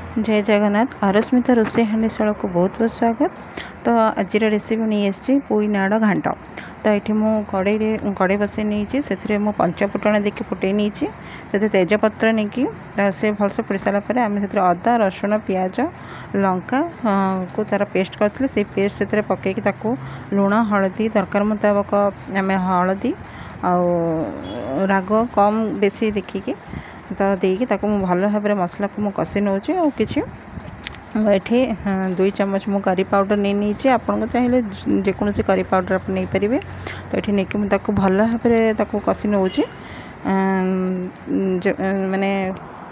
जय जगन्नाथ आरस्मिता रोसे हांडीशाला को बहुत बहुत स्वागत। तो आज रेसिपी नहीं आसी पोई नाड़ घांट। तो ये मुझे कड़े बसई नहीं से मु पंचफुटण देखिए फुटे नहीं से तेजपत्र नहीं कि से भलसे फुट सारापर आम से अदा रसुण पियाज लंका को तार पेस्ट करते से पेस्ट से पकईकि लुण हलदी दरकार मुताबक आम हलदी राग कम बेसी देखिकी तो देकी भल भाव में मसला को मुझे कषि नौ कि ये 2 चम्मच मु करी पाउडर नहीं आपन को चाहिए जेकोसी करी पाउडर आप नहीं पारे। तो ये नहीं मुझे भल भाव में कषि नौ माने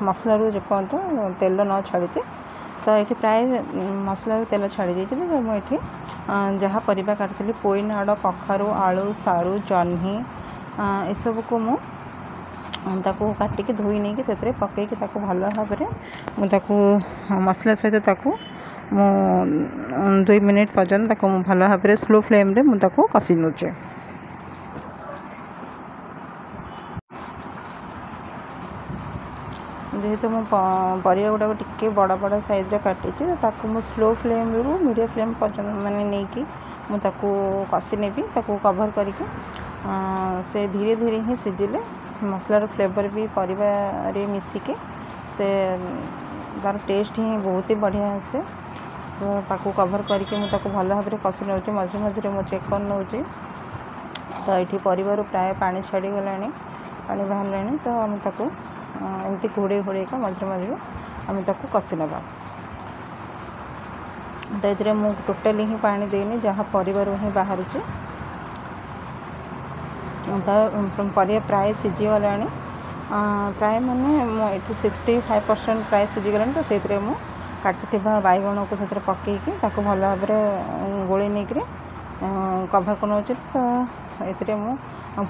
मसला रू जो तेल न छाड़ी तो ये प्राय मसला तेल छाड़ी जाइए। तो मुझे जहाँ परिबा काटती पोई नाड़ कखारू आलू सारू जह्नी एसबू को मु ताकू काटिकी धोई नहीं से पकईकि भल भाव में मुझे मसला सहित मु 2 मिनिट पर्यंत भल भाव में स्लो फ्लेम रे मुझे कषि नौचे। जेहेतु मु परिया गुड़ा टिके बड़ बड़ साइज काटी मुझे स्लो फ्लेम रू मीडियम फ्लेम पर्यंत माने नहीं कि मुझे कषि नेबी कवर करके से धीरे धीरे ही सिझिले मसलार फ्लेवर भी परिवार मिसिके से तार टेस्ट ही बहुत ही बढ़िया आसे। तो ताकू कवर करके मुझे भल भाव में कषि नौ मझे मझे मुझे चेक कर नौ। तो ये परिवार प्राय पानी छाड़ी गला पानी बाहर तो आम एमती घोड़े घोड़ेका मझे मझे आम कषि नवा। तो ये मुझे टोटाली ही पानी देनी जहाँ परिवार ही बाहर तो परिया प्राय सीझीगला प्राय माने ये 65% प्राय सीझीगला। तो से काटी बैगण को से पकईकि भल भाव में गोली नहीं कभर कर नौ। तो ये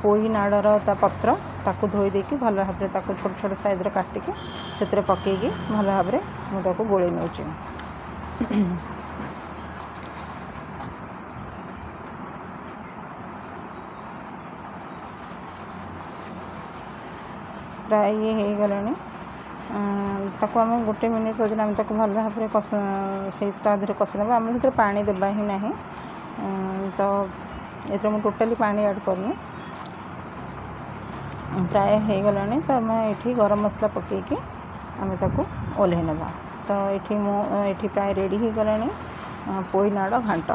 पोई नाड़र पत्र ताकू धोई देकी भल भाव में छोट छोट साइज काटिकी से पकईकि भल भाव में मुझे गोली नौ। प्राय ये हो गला आम 1 मिनिट पर्यटन आम भल भाव में से कषि ना आम से पानी देवा ही ना। तो ये मुझे टोटाली पानी ऐड करनी प्राय हो गला। तो आम ये गरम मसला पकईकि आम ओल्हे ना। तो ये प्राय रेडी हो गला पोई नाड़ घांट।